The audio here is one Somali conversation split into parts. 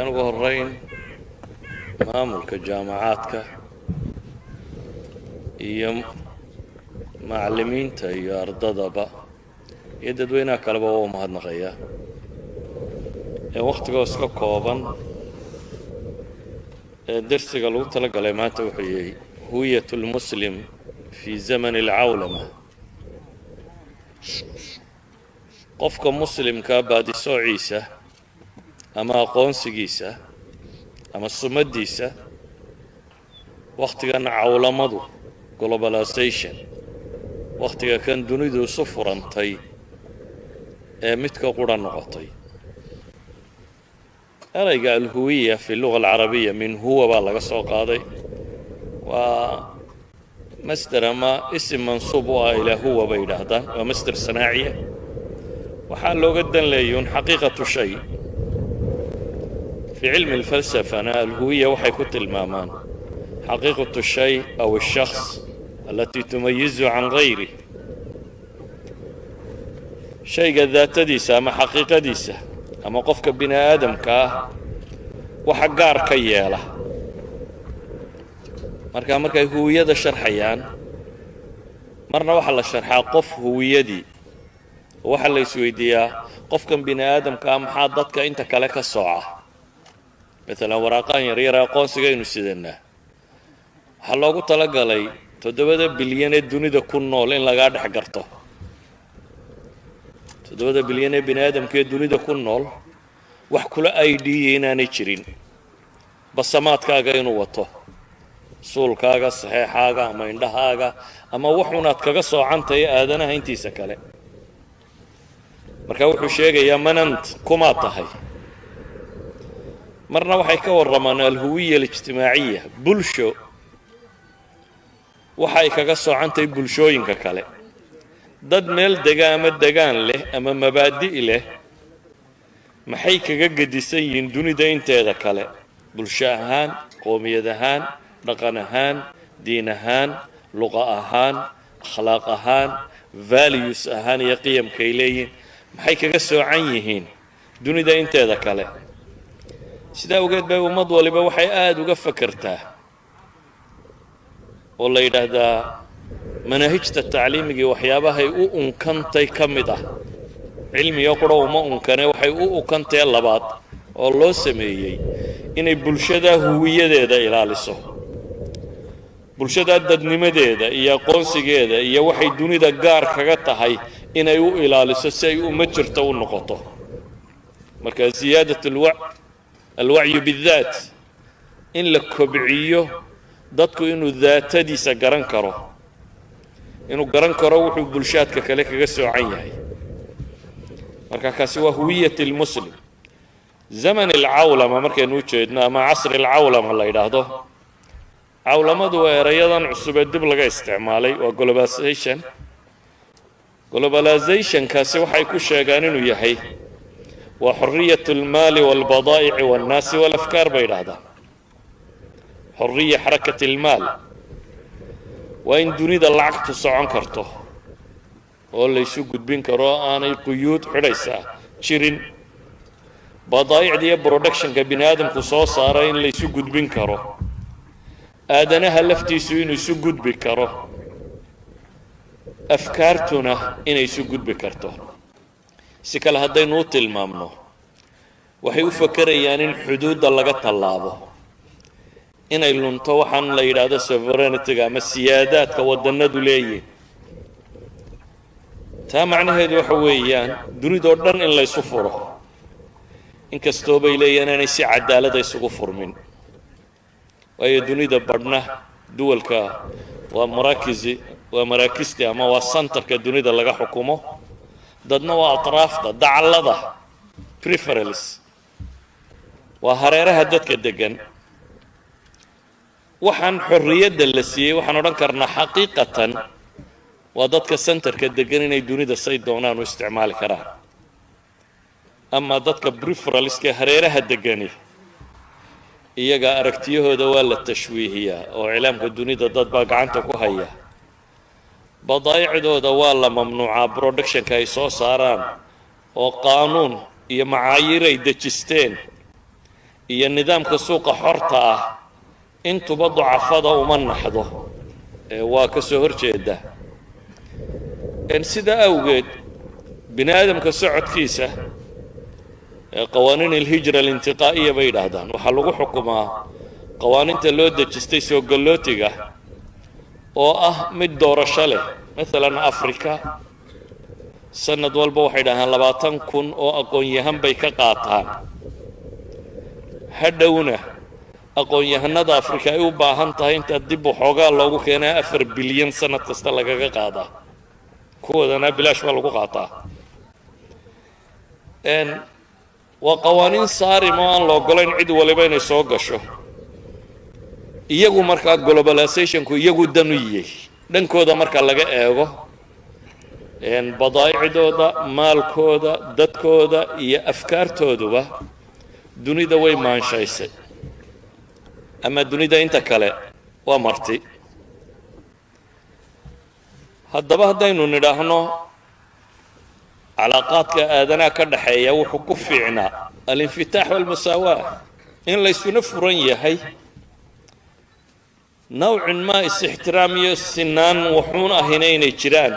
ugu horreyn maamulka jaamacaadka iyo macallimiinta iyo ardadaba iyo dadweynaha kaleba waa u mahadnaqaya ee wakhtigoos ka kooban ee darsiga lagu talagalay maanta wuxuu yahay huwiyat lmuslim fi zaman alcawlama qofka muslimka baadisoociisa ama aqoonsigiisa ama sumadiisa wakhtigan cawlamadu globalization wakhtiga kan dunidu isu furantay ee midka qura noqotay erayga alhuwiya fi luga alcarabiya min huwa baa laga soo qaaday waa masder ama isim mansuub u ah ilaa huwa bay yidhaahdaan waa masder sanaaciya waxaa looga dan leeyuun xaqiiqatu shay في علم الفلسفة أنا الهوية وحي كنت المامان حقيقة الشيء أو الشخص التي تميزه عن غيره شيء ذات ديسة أما حقيقة ديسة أما قفك بنا آدم كا وحقار كيالة مركا هوية دا شرحيان مرنا وحل الشرحة قف هوية دي وحل يسويديا قفك بنا آدم كا محاضتك انت كلك الصعة مثلا waraaqan yaryar aqoonsigaynu sideenaa waxaa loogu talagalay 7 bilyan ee dunida ku nool in laga dhex garto 7 bilyan ee bini'aadamka ee dunida ku nool wax kula ID inaanay jirin basamaadkaaga inuu wato suulkaaga saxeexaaga ama indhahaaga ama wuxuunaad kaga soocantay aadanaha intiisa kale marka wuxuu sheegayaa manant kuma tahay marna waxay ka waramaan alhuwiya alijtimaaciya bulsho waxay kaga soocantay bulshooyinka kale dad meel dega ama degaan leh ama mabaadi' leh maxay kaga gedisan yihiin dunida inteeda kale bulsho ahaan qoomiyad ahaan dhaqan ahaan diin ahaan luqa ahaan akhlaaq ahaan values ahaan iyo qiyamkay leeyihiin maxay kaga soocan yihiin dunida inteeda kale sidaa ogeed bay ummad waliba waxay aad uga fakartaa oo la yidhaahdaa manaahijta tacliimigii waxyaabahay u unkantay ka mid ah cilmiga qura uma unkane waxay u unkantay labaad oo loo sameeyey inay bulshada huwiyadeeda ilaaliso bulshada dadnimadeeda iyo aqoonsigeeda iyo waxay dunida gaar kaga tahay inay u ilaaliso si ay uma jirto u noqoto marka siyaadatul الوعي بالذات إن لكبعيه dadku inuu daatadiisa garan karo wuxuu bulshaadka kale kaga soocan yahay marka kaasi waa huwiyat almuslim zaman alcawlama markaynu jeedno ama casri alcawlama la yidhaahdo cawlamadu waa erayadan cusub ee dib laga isticmaalay waa globalization kaasi waxay ku sheegaan inuu yahay وحرية المال والبضائع والناس والأفكار بين هذا حرية حركة المال وإن دوني ذا العقد صعان كرته ولا يسوق بين كراء أنا قيود حريسة شيرين بضائع دي برودكشن كبني آدم خصوص صارين اللي يسوق بين كراء آدنا هلفتي سوين يسوق بكراء أفكارتنا إن يسوق بكرته si kale haddaynu u tilmaamno waxay u fakarayaan in xuduudda laga tallaabo inay lunto waxaan la yidhaahdo sovereignty-ga ama siyaadaadka wadannadu leeyihiin taa macnaheedu waxa weeyaan dunidoo dhan in laysu furo inkastoo bay leeyihiin inay si cadaalada isugu furmin waayo dunida badhna duwalka waa maraakisti ama waa santarka dunida laga xukumo dadna waa atraafta dacallada preferals waa hareeraha dadka degan waxaan xorriyadda la siiyey waxaan odhan karnaa xaqiiqatan waa dadka centerka degan inay dunida say doonaan u isticmaali karaan ama dadka preferalska hareeraha degani iyaga aragtiyahooda waa la tashwiihiyaa oo cilaamka dunida dad baa gacanta ku haya badaa'icdooda waa la mamnuucaa productionka ay soo saaraan oo qaanuun iyo macaayiir ay dejisteen iyo nidaamka suuqa xorta ah intuba ducafada uma naxdo waa ka soo horjeeda sida awgeed bini aadamka socodkiisa qawaaniin alhijra alintiqaa'iya bay yidhaahdaan waxaa lagu xukumaa qawaaniinta loo dejistay soo gallootiga oo ah mid doorasho leh maalan afrika sanad walba waxay dhahaan 20,000 oo aqoon-yahan bay ka qaataan hadhowna aqoon-yahanada afrika ay u baahan tahay inta dib waxoogaa loogu keenaa 4 bilyan sanad kasta lagaga qaadaa kuwadana bilaash baa lagu qaataa waa qawaaniin saarim oo aan la ogolayn cid waliba inay soo gasho iyagu markaa globalizationku iyagu dan u yiyey dhankooda marka laga eego badaa'icdooda maalkooda dadkooda iyo afkaartooduba dunida way maanshaysay ama dunida inta kale waa marti haddaba haddaynu nidhaahno calaaqaadka aadanaha ka dhaxeeya wuxuu ku fiicnaa alinfitaax walmusaawaa in laysuna furan yahay nawcin maa is-ixtiraam iyo sinaan wuxuun ahina inay jiraan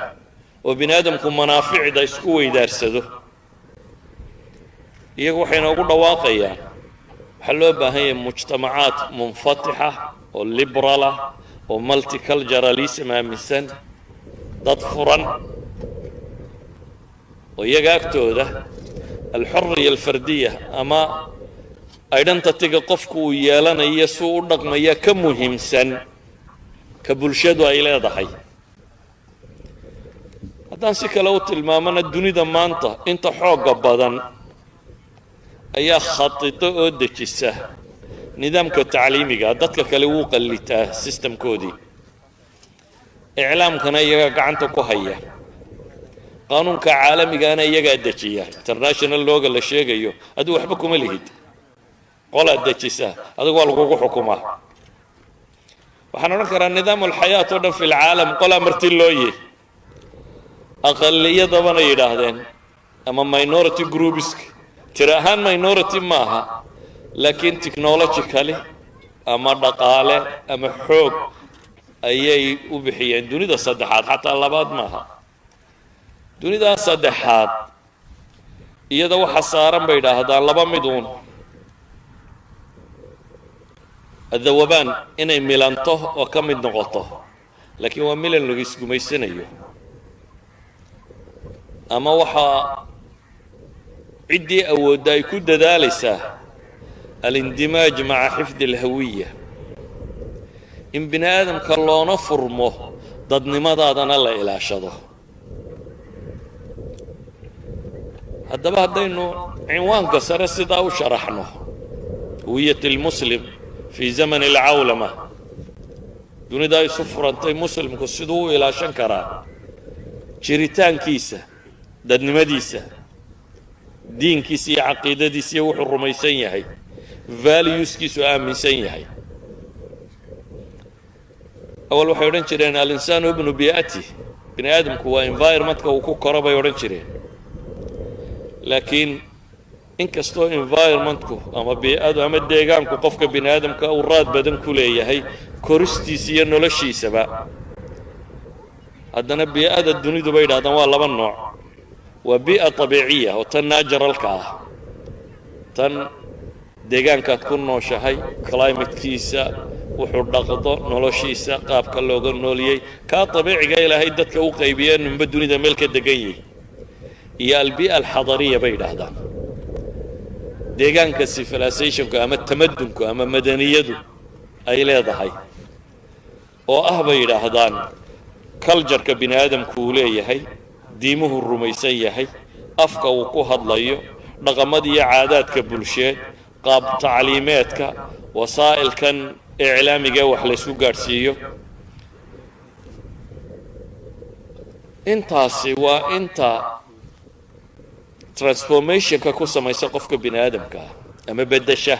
oo bini aadamku manaaficda isku weydaarsado iyagu waxay noogu dhawaaqayaan waxaa loo baahan yahay mujtamacaad munfatixa oo liberalah oo multiculturalism aaminsan dad furan oo iyaga agtooda alxurriya alfardiya ama identityga qofku uu yeelanayo suu u dhaqmaya ka muhiimsan ka bulshadu ay leedahay haddaan si kale u tilmaamana dunida maanta inta xoogga badan ayaa khatido oo dejisa nidaamka tacliimiga dadka kale wuu qallitaa systemkoodii iclaamkana iyaga gacanta ku haya qaanuunka caalamigaana iyagaa dejiya international looga la sheegayo adigu waxba kuma lihid qolaad dejisa adigu waa lagugu xukumaa waxaan odhan karaa nidaam alxayaat oo dhan fi lcaalam qolaa marti loo yihi aqaliyadabana yidhaahdeen ama minority groups tira ahaan minority maaha laakiin technologically ama dhaqaale ama xoog ayay u bixiyeen dunida saddexaad xataa labaad maaha dunida saddexaad iyada waxa saaran bay yidhaahdaan laba miduun adawabaan inay milanto oo ka mid noqoto laakiin waa milan lagu isgumaysanayo ama waxaa ciddii awoodda ay ku dadaalaysaa alindimaaj maca xifdi alhawiya in bini aadamka loona furmo dadnimadaadana la ilaashado haddaba haddaynu cinwaanka sare sidaa u sharaxno hawiyat almuslim fii zamani alcawlama dunida isu furantay muslimku siduu u ilaashan karaa jiritaankiisa dadnimadiisa diinkiisa iyo caqiidadiisa iyo wuxuu rumaysan yahay valueskiisu aaminsan yahay awal waxay odhan jireen alinsaanu ibnu bi'ati bini aadamku waa environmentka uu ku koro bay odhan jireen laakiin inkastoo environmentku ama bii'adu ama deegaanku qofka bini aadamka uu raad badan ku leeyahay koristiisa iyo noloshiisaba haddana bii'ada dunidu bay yidhahdaan waa laba nooc waa bii'a tabiiciya oo tan naturalka ah tan deegaankaad ku nooshahay climatekiisa wuxuu dhaqdo noloshiisa qaabka looga nooliyey kaa tabiiciga ilaahay dadka u qaybiyee ninba dunida meel ka degan yahay iyo albii'a alxadariya bay yidhaahdaan deegaanka civilizationku ama tamadunku ama madaniyadu ay leedahay oo ah bay yidhaahdaan cultureka bini aadamku uu leeyahay diimuhu rumaysan yahay afka uu ku hadlayo dhaqamada iyo caadaadka bulsheed qaab tacliimeedka wasaa'ilkan iclaamiga wax la isku gaadhsiiyo intaasi waa inta transformationka ku samaysa qofka bini aadamka ama beddesha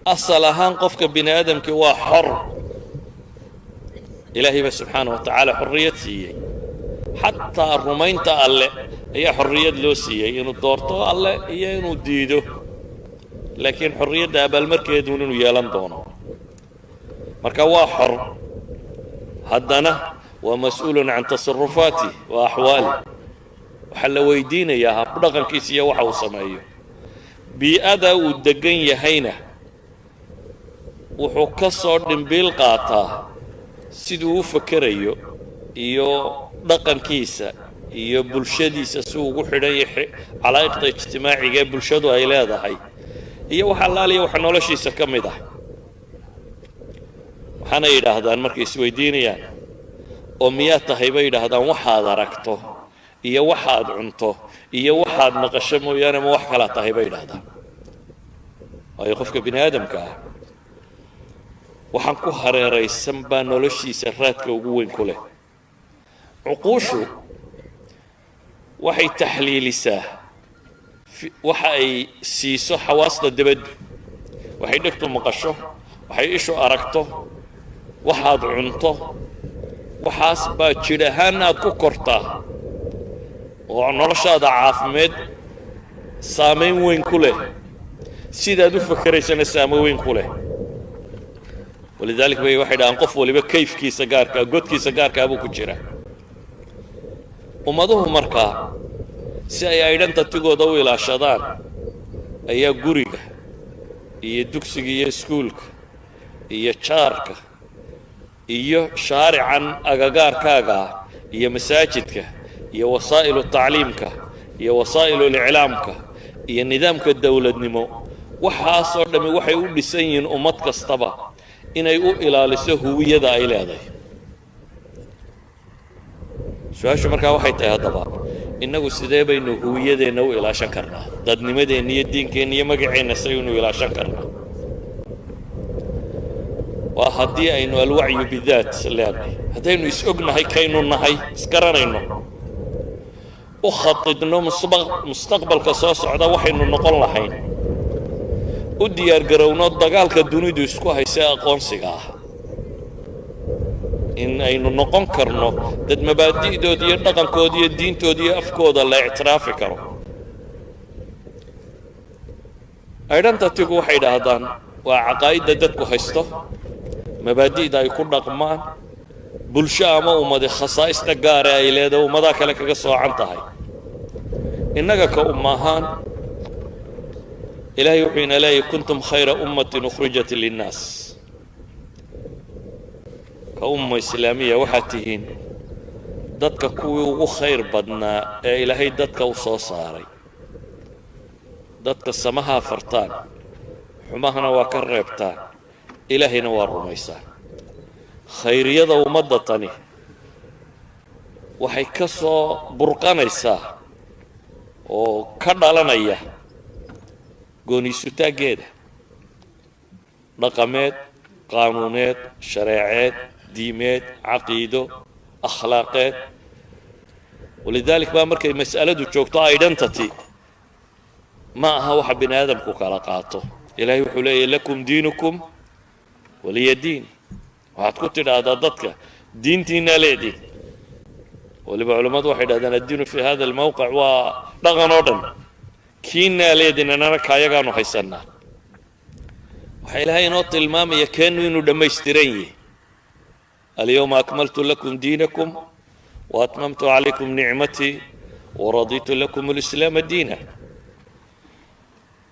asal ahaan qofka bini aadamkii waa xor ilaahay ba subxaanahu wa tacaala xorriyad siiyey xataa rumaynta alle ayaa xorriyad loo siiyey inuu doorto alle iyo inuu diido laakiin xorriyadda abaalmarkeeduun inuu yeelan doono marka waa xor haddana waa mas-uulun can tasarufaati wa axwaali waxaa la weydiinayaa habdhaqankiisa iyo waxa uu sameeyo bii'ada uu degan yahayna wuxuu ka soo dhimbiil qaataa siduu u fakerayo iyo dhaqankiisa iyo bulshadiisa si ugu xidhan yahay calaa'iqda ijtimaaciga ee bulshadu ay leedahay iyo waxa allaaliya waxa noloshiisa ka mid ah waxaana yidhaahdaan markay isweydiinayaan oo miyaa tahay bay yidhaahdaan waxaad aragto iyo waxaad cunto iyo waxaad maqasho mooyaane ma wax kalaa tahay bay yidhaahdaan waayo qofka bini aadamka ah waxaan ku hareeraysan baa noloshiisa raadka ugu weyn ku leh cuquushu waxay taxliilisaa waxa ay siiso xawaasta dibaddu waxay dhegtu maqasho waxay ishu aragto waxaad cunto waxaas baa jidh ahaan aad ku kortaa oo noloshaada caafimaad saamayn weyn ku leh sidaad u fakeraysana saamayn weyn ku leh walidaalika bay waxay dhahaan qof waliba kayfkiisa gaarkaa godkiisa gaarkaa buu ku jira ummaduhu markaa si ay aydhantatigooda u ilaashadaan ayaa guriga iyo dugsiga iyo iskuulka iyo jaarka iyo shaarican agagaarkaaga iyo masaajidka iyo wasaa'ilu tacliimka iyo wasaa'ilu liclaamka iyo nidaamka dawladnimo waxaasoo dhammi waxay u dhisan yihiin ummad kastaba inay u ilaaliso huwiyada ay leedahay su-aashu markaa waxay tahay haddaba innagu sidee baynu huwiyadeenna u ilaashan karnaa dadnimadeenna iyo diinkeenna iyo magaceenna saynu ilaashan karnaa waa haddii aynu alwacyu bidaat leenahay haddaynu is-ognahay kaynu nahay isgaranayno u khatidno mustaqbalka soo socda waxaynu noqon lahayn u diyaargarowno dagaalka dunidu isku haysa aqoonsiga ah in aynu noqon karno dad mabaadi'dooda iyo dhaqankooda iyo diintooda iyo afkooda la ictiraafi karo aydhantatigu waxay dhahdaan waa caqaa'idda dadku haysto mabaadi'da ay ku dhaqmaan bulsho ama ummadi khasaa'ista gaare ay leedahay ummadaha kale kaga soocan tahay innaga ka umma ahaan ilaahay wuxuu ina leeyahay kuntum khayra ummatin ukhrijat linnaas ka umma islaamiya waxaad tihiin dadka kuwii ugu khayr badnaa ee ilaahay dadka u soo saaray dadka samaha fartaan xumahana waa ka reebtaan ilaahayna waa rumaysaan khayriyada ummadda tani waxay ka soo burqanaysaa oo ka dhalanaya gooniisutaaggeeda dhaqameed qaanuuneed shareeceed diimeed caqiido akhlaaqeed walidaalika baa markay mas'aladu joogto identity ma aha waxa bini aadamku kala qaato ilaahay wuxuu leeyahay lakum diinukum waliya diin waxaad ku tidhaahdaa dadka diintiinaa leediin waliba culammadu waxay dhahdaan addiinu fi hada almawqic waa dhaqan oo dhan kiinaa leediin annana kaayagaanu haysannaa waxaa ilaahay inoo tilmaamaya keennu inuu dhammaystiran yahay alyawma akmaltu lakum diinakum waatmamtu calaykum nicmatii waraditu lakum alislaama diina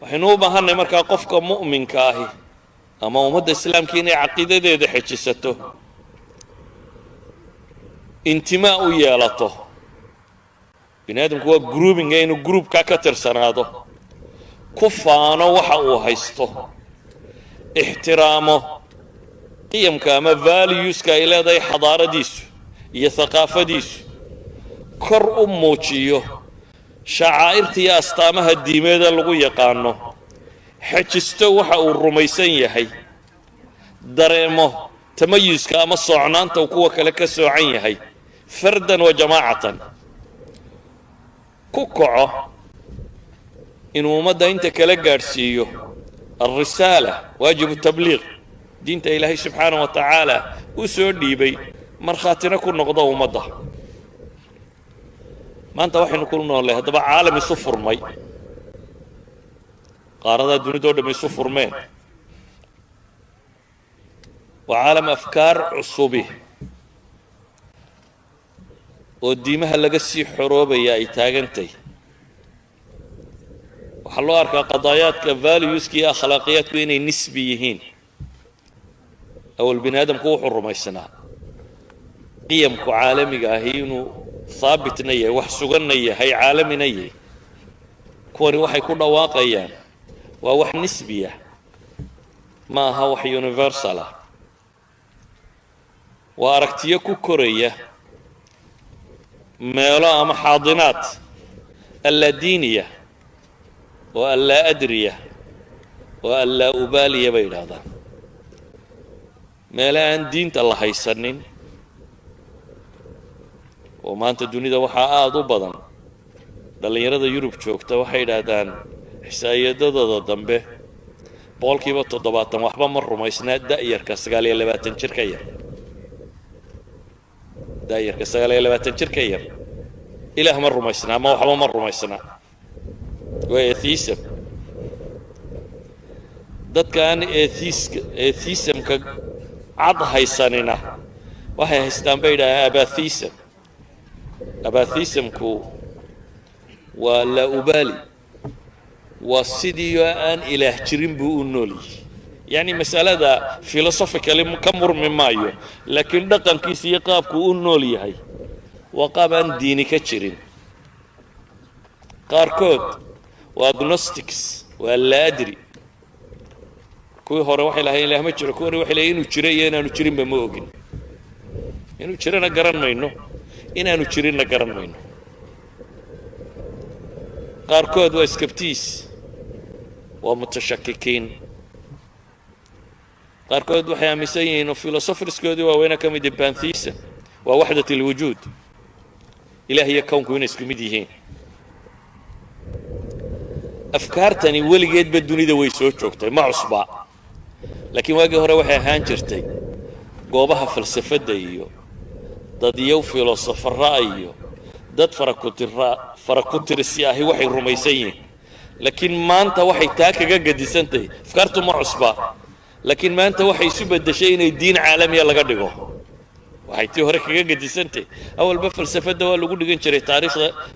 waxaynu u baahanay markaa qofka mu'minka ahi ama ummadda islaamka inay caqiidadeeda xejisato intimaa u yeelato bini aadamku waa groupinga inuu groupkaa ka tirsanaado ku faano waxa uu haysto ixtiraamo qiyamka ama valueska ay leedahay xadaaradiisu iyo thaqaafadiisu kor u muujiyo shacaa'irta iyo astaamaha diimeeda lagu yaqaano xejisto waxa uu rumaysan yahay dareemo tamayuska ama soocnaanta uu kuwa kale ka soocan yahay fardan wa jamaacatan ku kaco inuu ummadda inta kala gaadhsiiyo alrisaala waajibu tabliiq diinta ilaahay subxaanahu wa tacaala u soo dhiibay markhaatina ku noqdo ummadda maanta waxaynu ku noolay haddaba caalam isu furmay qaaradaha dunidoo dhammi isu furmeen waa caalam afkaar cusubi oo diimaha laga sii xoroobaya ay taagantay waxaa loo arkaa qadaayaadka valueska iyo akhlaaqiyaadku inay nisbi yihiin awal bini aadamku wuxuu rumaysanaa qiyamku caalamiga ahi inuu haabitna yahay wax suganna yahay caalamina yahay kuwani waxay ku dhawaaqayaan waa wax nisbiya ma aha wax universal ah waa aragtiyo ku koraya meelo ama xaadinaad allaa diiniya oo allaa adriya oo allaa ubaaliya bay yidhaahdaan meelo aan diinta la haysanin oo maanta dunida waxaa aada u badan dhallinyarada yurub joogta waxay yidhaahdaan xisaayadadooda dambe boqolkiiba 70 waxba ma rumaysnaa da'yarka 29 jir ka yar da'yarka 29 jir ka yar ilaah ma rumaysnaa ma waxba ma rumaysnaa waa atheism dadkaan atheismka cad haysanina waxay haystaan bay yidhahdaan abatheismku waa laa ubaali waa sidii aan ilaah jirin buu u nool yahay yani masalada philosophically ka murmi maayo laakiin dhaqankiisa iyo qaabku u nool yahay waa qaab aan diini ka jirin qaarkood waa agnostics waa la adri kuwii hore waxay lahayn ilaah ma jiro kuwani waxay leeyihiin inuu jiro iyo inaanu jirinba ma ogin inuu jirana garan mayno inaanu jirinna garan mayno qaarkood waa skeptiis waa mutashakikiin qaarkood waxay aaminsan yihiin oo philosopherskoodii waaweyna ka mid ah pantheism waa waxdat alwujuud ilaah iyo kownku inay isku mid yihiin afkaartani weligeedba dunida way soo joogtay ma cusba laakiin waagii hore waxay ahaan jirtay goobaha falsafadda iyo dadyow filosofara iyo dad farakutirsi ahi waxay rumaysan yihiin laakiin maanta waxay taa kaga gadisantahay afkaartu ma cusba laakiin maanta waxay isu bedeshay inay diin caalamiya laga dhigo waxay tii hore kaga gadisantahay awalba falsafadda waa lagu dhigan jiray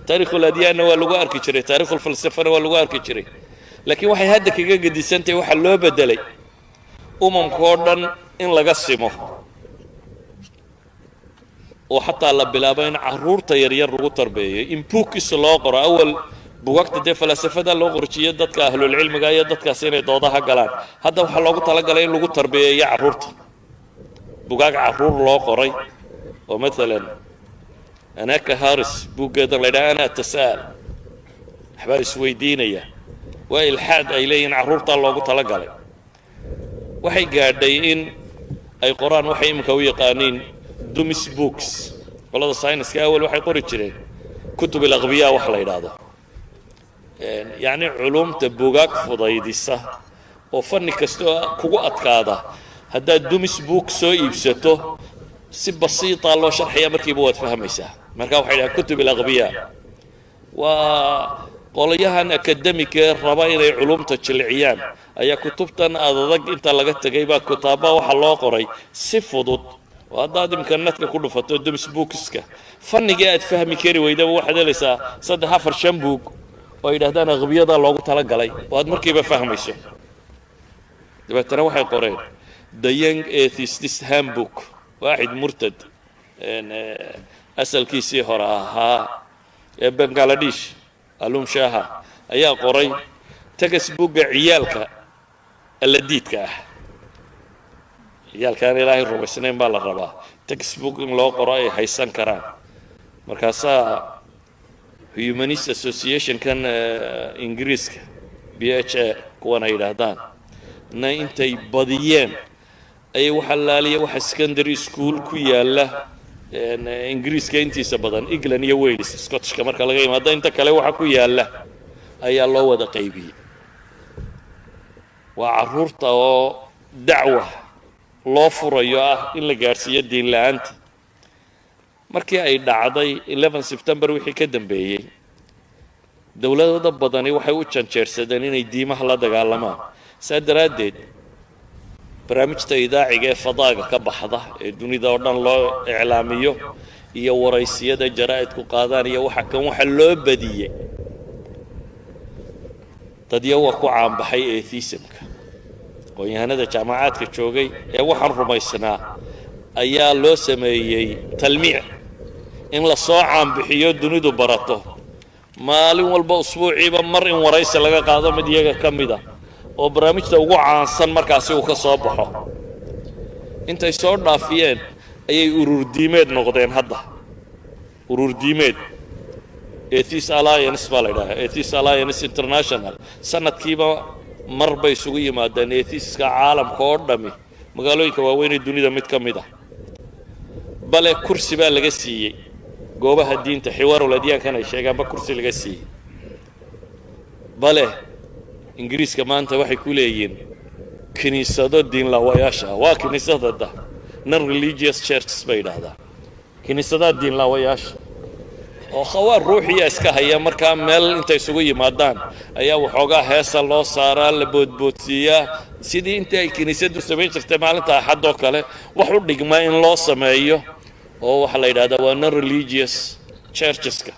taariikhul adyaanna waa lagu arki jiray taariikhul falsafana waa lagu arki jiray laakiin waxay hadda kaga gadisantahay waxa loo bedelay umamkoo dhan in laga simo oo xataa la bilaabo in caruurta yaryar lagu tarbeeyo in buugkiis loo qoro awal buugagta dee falsafada loo qorjiyo dadka ahlul cilmiga iyo dadkaas inay doodaha galaan hadda waxaa loogu talagalay in lagu tarbeeyo caruurta buugaag caruur loo qoray oo maalan anaka haris buuggeeda la yidhaha ana tasaal waxbaa isweydiinaya waa ilxaad ay leeyihiin caruurta loogu talagalay waxay gaadhay in ay qoraan waxay iminka u yaqaaniin dumis books qolada sayniska awal waxay qori jireen kutub al-aghbiya wax la yidhaahdo yani culumta buugaag fudaydisa oo fanni kasta kugu adkaada haddaad dumis book soo iibsato si basiita loo sharxaya markiiba waad fahmaysaa marka waxay yidhahdaan kutub al-aghbiya waa qolayahan akademika raba inay culumta jilciyaan ayaa kutubtan adag inta laga tagay baa kutaaba waxa loo qoray si fudud وهذا إمكاناتك كله فتو دمس بوكسك فني قاعد فهمي كيري وإذا واحد لسه صدق حفر شنبوك وإذا هذا غبيض الله تعالى قلي وهذا مركب فهم إيشه دبا ترى واحد قرين The Young Atheist Handbook واحد مرتد أسأل كيسي هراها بنغلاديش ألوم شاها أيا قرين تكس بوك عيالك اللديتك ciyaalkaan ilaahay rumaysnayn baa la rabaa textbook in loo qoro ay haysan karaan markaasaa Humanist Association kan ingiriiska BHA kuwan ay yidhaahdaan na intay badiyeen ay waxa laaliya waxa secondary school ku yaala ingiriiska intiisa badan England iyo Wales Scottishka marka laga yimaado inta kale waxa ku yaala ayaa loo wada qaybiyay waa caruurta oo dacwa loo furayo ah in la gaarsiiyo diin la'aanta markii ay dhacday 11 September wixii ka dambeeyay dawladda badani waxay u janjeersadeen inay diimaha la dagaalamaan saadaradeed barnaamijta idaaciga ee fadaaga ka baxda ee dunida oo dhan loo iclaamiyo iyo waraysiyada jaraa'idku qaadaan iyo waxa loo badiyey dad yawa ku caanbaxay atheismka qoyaanada jaamacaadka joogay ee waxaan rumaysnaa ayaa loo sameeyey talmiic in la soo caanbixiyo dunidu barato maalin walba usbuuciiba mar in waraysi laga qaado mid iyaga ka mid ah oo barnaamijta ugu caansan markaasi uu ka soo baxo intay soo dhaafiyeen ayay urur diimeed noqdeen hadda urur diimeed Atheist Alliance baa la yidhaahaa Atheist Alliance International sanadkiiba mar bay isugu yimaadeen atheiska caalamka oo dhami magaalooyinka waaweyn ee dunida mid ka mid ah bale kursi baa laga siiyey goobaha diinta xiwaarul adyaankan ay sheegaanba kursi laga siiyey bale ingiriiska maanta waxay ku leeyihiin kiniisado diin laawayaasha waa kiniisadada non religious churches bay yidhaahdaan kiniisadaha diin laawayaasha oo khawaar ruuxiya iska haya markaa meel intay isugu yimaadaan ayaa waxoogaa heesa loo saaraa la boodboodsiiyaa sidii intii ay kiniisadu samayn jirtay maalinta axad oo kale wax u dhigmaa in loo sameeyo oo waxa la yidhahdaa waa non religious churcheska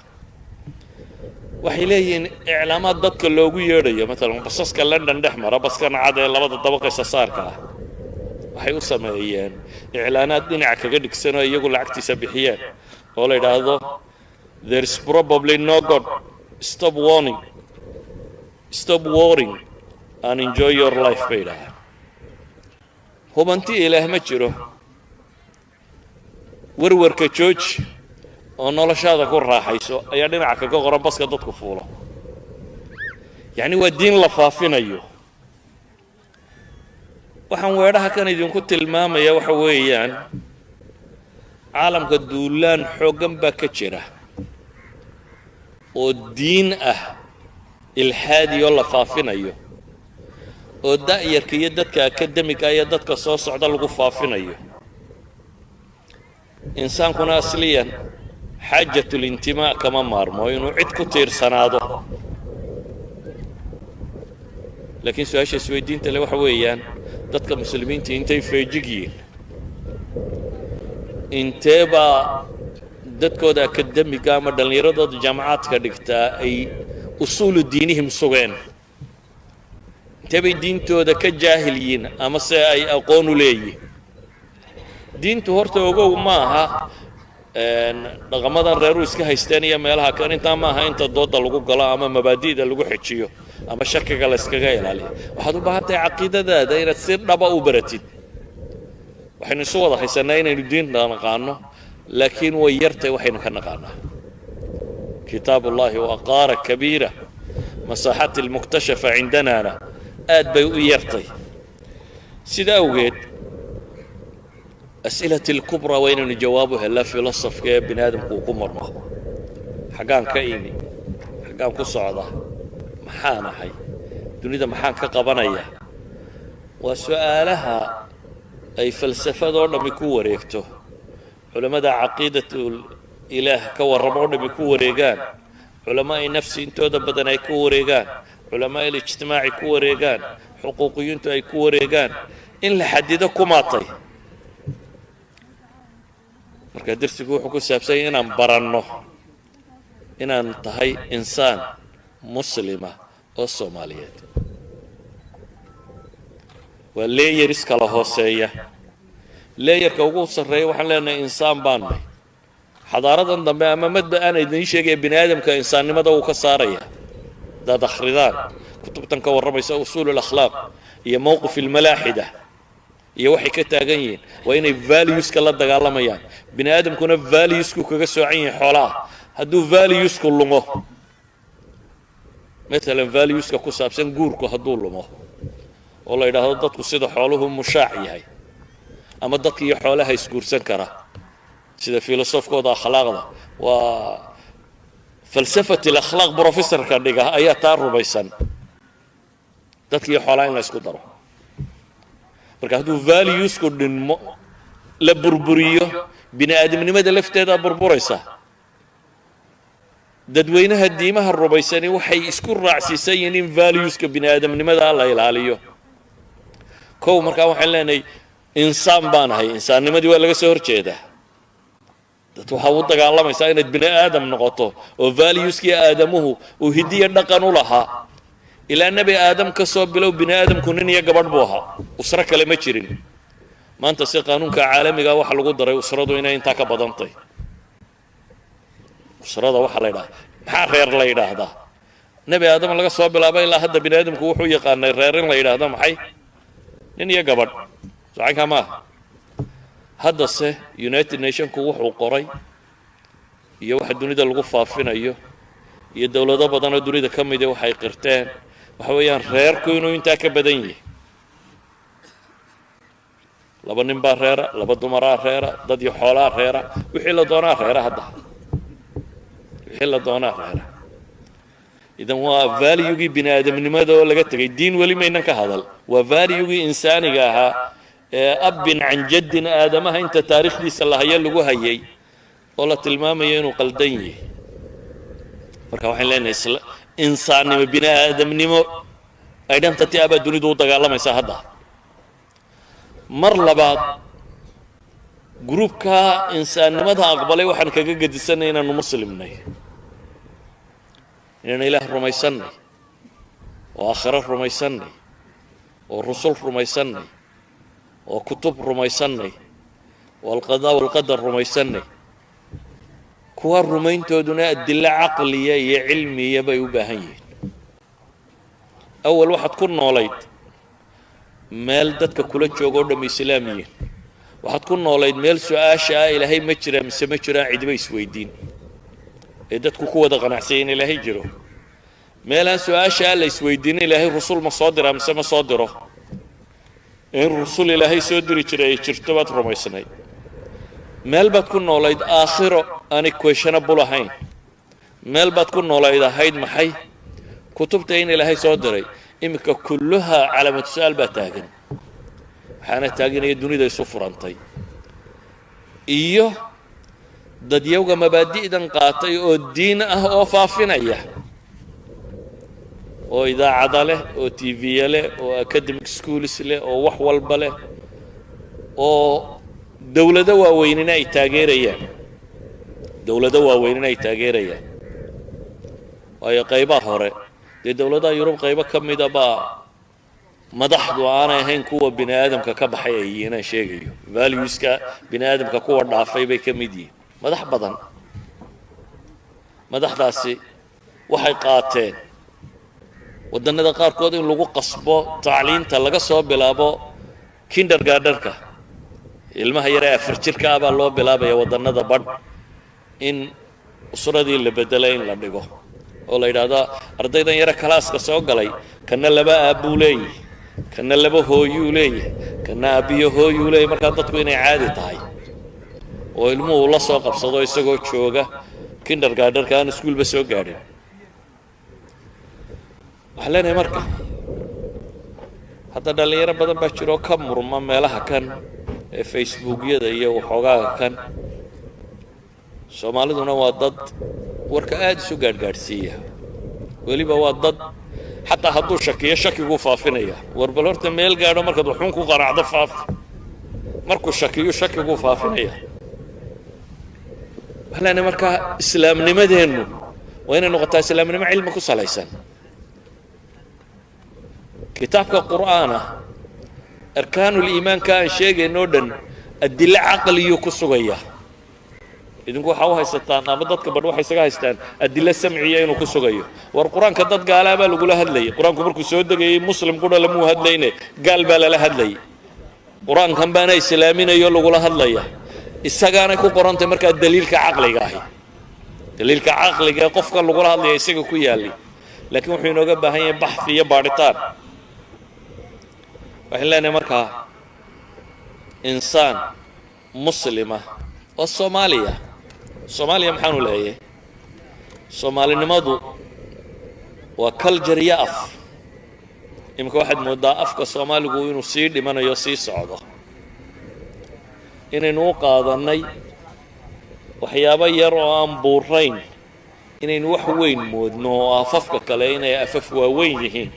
waxay leeyihiin iclaamaad dadka loogu yeedhayo maalan basaska london dhex mara baskan cad ee labada dabaqaysa saarka ah waxay u sameeyeen iclaanaad dhinac kaga dhigsan oo iyagu lacagtiisa bixiyeen oo la yidhaahdo there is probably no God. Stop worrying and enjoy your life bayda hubanti ilaah ma jiro warwarka jooji oo noloshaada ku raaxayso ayaa dhinaca kaga qoran baska dadku fuulo yani waa diin la faafinayo waxaan weedhaha kan idinku tilmaamaya waxa weeyaan caalamka duulaan xoogan baa ka jira oo diin ah ilhaadi oo la faafinayo oo da'yarka iyo dadka akademiga iyo dadka soo socda lagu faafinayo insaankuna asliyan xaajatul intimaa kama maarmo inuu cid ku tiirsanaado laakiin su'aasha isweydiinta le waxa weeyaan dadka muslimiinta intay feejig yihiin inteeba dadkooda akademiga ama dhallinyaradooda jaamacaadka dhigtaa ay usuulu diinihim sugeen inteebay diintooda ka jaahil yihiin ama se ay aqoon u leeyihiin diintu horta ogow ma aha dhaqamadan reeru iska haysteen iyo meelaha kan intaa ma aha inta dooda lagu galo ama mabaadi'da lagu xejiyo ama shakiga la iskaga ilaaliyo waxaad u baahan tahay caqiidadaada inaad si dhaba u baratid waxaynu isu wada haysanaa inaynu diinta naqaano لكن ويرتي وحين كنقانا كتاب الله وأقارة كبيرة مساحات المكتشفة عندنا أنا آد ويرتي سيدا وقيد أسئلة الكبرى وين نجوابها لا فلسف كيف بنادم قمرنا حقان كايني حقان كصعدة محانا حي دوني محان كقبنية وسؤالها أي فلسفة دورنا بكور يكتو علماء عقيدة الإله كورمون بكوريجان علماء نفس انتودا بدنا يكوريجان علماء الاجتماع يكوريجان حقوقيين تو يكوريجان إن لحديده كماطي marka darsigu wuxuu ku saabsan yahay inaan baranno inaan tahay insaan muslima oo Soomaaliyeed waa leeyers kala hooseeya leeyarka ugu sarreeya waxaan leenahay insaan baan xadaaradan dambe ama madba aan idin sheegay bini'aadamka insaannimada uu ka saaraya dad akhridaan kutubtan ka warramaysa usul al-akhlaaq iyo mowqif al-malaaxida iyo waxay ka taagan yihiin waa inay values ka la dagaalamayaan bini'aadamkuna values ku kaga soocan yahay xoolaha hadduu values ku lumo مثلا values ka ku saabsan guurku hadduu lumo oo la yiraahdo dadku sida xooluhu mushaac yahay ama dadka iyo xoolaha isguursan kara sida filosofkooda akhlaaqda waa falsafada akhlaaq professor ka dhiga ayaa taa rumaysan dadka iyo xoolaha in la isku daro marka hadduu values ku dhinmo la burburiyo bini'aadamnimada lafteeda burburaysa dadweynaha diimaha rumaysani waxay isku raacsiisan yihiin in valueska bini aadamnimada la ilaaliyo kow markaa waxaan leenahay insaan baan ahay insaannimadii waa laga soo horjeedaa dad waxa uu dagaalamaysaa inaad bini aadam noqoto oo valueskii aadamuhu uu hidiyo dhaqan u lahaa ilaa nabi aadam ka soo bilow bini aadamku nin iyo gabadh buu ahaa usro kale ma jirin maanta si qaanuunka caalamiga waxa lagu daray usradu inay intaa ka badantay usrada waxa la yidhaahdaa maxaa reer la yidhaahdaa nabi aadam laga soo bilaabay ilaa hadda bini aadamku wuxuu yaqaanay reer in la yidhaahdo maxay nin iyo gabadh sacanka maaha haddase united nationku wuxuu qoray iyo waxa dunida lagu faafinayo iyo dawlado badan oo dunida ka mid ah waxay qirteen waxa weeyaan reerku inuu intaa ka badan yahay laba nin baa reera laba dumaraa reera dad iyo xoolaa reera wixii la doonaa reera hadda wixii la doonaa reera idan waa valuegii bini aadamnimada oo laga tegay diin weli maynan ka hadal waa valuegii insaaniga ahaa ee abin can jaddin aadamaha inta taariikhdiisa la haya lagu hayay oo la tilmaamayo inuu qaldan yahay marka waxaan leenahay insaannimo bini aadamnimo identity abaa dunidu u dagaalamaysaa hadda mar labaad gruubka insaannimada aqbalay waxaan kaga gedisanay inaanu muslimnay inaan ilaah rumaysannay oo aakhiro rumaysannay oo rusul rumaysannay oo kutub rumaysannay oo alqadaa walqadar rumaysannay kuwa rumayntooduna adilla caqliya iyo cilmiya bay u baahan yihiin awal waxaad ku noolayd meel dadka kula jooga oo dhammi islaam yihiin waxaad ku noolayd meel su-aasha ah ilaahay ma jiraa mise ma jiraan cidiba isweydiin ee dadku ku wada qanacsay in ilaahay jiro meelaan su-aasha ah la isweydiinin ilaahay rusul ma soo diraa mise ma soo diro in rusul ilaahay soo diri jiray ay jirto baad rumaysnay meel baad ku noolayd aakhiro aanay questionable ahayn meel baad ku noolayd ahayd maxay kutubta in ilaahay soo diray iminka kulluha calaamatu su-aal baa taagan waxaana taaganaya dunida isu furantay iyo dadyawga mabaadi'dan qaatay oo diin ah oo faafinaya oo idaacada leh oo tv leh oo academic schools leh oo wax walba leh oo dawlado waaweynina ay taageerayaan dawlado waaweynina ay taageerayaan waayo qaybaha hore dee dawladaha yurub qaybo ka mida baa madaxdu aanay ahayn kuwa bini aadamka ka baxay ay inaan sheegayo valueska bini aadamka kuwa dhaafay bay ka mid yihiin madax badan madaxdaasi waxay qaateen wadannada qaarkood in lagu qasbo tacliinta laga soo bilaabo kindergartenka ilmaha yare afar jirka ah baa loo bilaabaya wadannada badh in usradii la bedelo in la dhigo oo la yidhaahdo ardaydan yare kalaaska soo galay kana laba aabbuu leeyahy kana laba hooyuu leeyahy kana aabbiyo hooyuu leeyahy markaa dadku inay caadi tahay oo ilmuhu la soo qabsado isagoo jooga kindergartenka aan iskuulba soo gaadhin waxaan leenahay marka hadda dhallinyaro badan baa jiroo ka murma meelaha kan ee facebookyada iyo waxoogaaga kan soomaaliduna waa dad warka aad isu gaadhgaadhsiiya weliba waa dad xataa hadduu shakiyo shakiguu faafinaya war bal horta meel gaadho markaad waxuun ku qanacdo faafi markuu shakiyo shakiguu faafinaya waxaan leenahay marka islaamnimadeennu waa inay noqotaa islaamnimo cilmi ku salaysan kitaabka qur'aana arkaanul iimaanka aan sheegaynoo dhan adilo caqliyuu ku sugaya idinku waxaa u haysataan ama dadka badh waxay isaga haystaan adilo samciya inuu ku sugayo war qur-aanka dad gaalaa baa lagula hadlayay qur-aanku markuu soo degayay muslim qudha lamuu hadlayne gaal baa lala hadlayay qur-aankan baana islaaminayo lagula hadlaya isagaanay ku qorantay markaa daliilka caqliga ahi daliilka caqliga ee qofka lagula hadlaya isaga ku yaallay laakiin wuxuu inooga baahan yahay baxfi iyo baadhitaan waxaan leenahay markaa insaan muslima oo soomaaliya maxaanu leeyahay soomaalinimadu waa culture iyo af iminka waxaad mooddaa afka soomaaligu inuu sii dhimanayo sii socdo inaynu u qaadannay waxyaabo yar oo aan buurayn inaynu wax weyn moodno oo afafka kale inay afaf waaweyn yihiin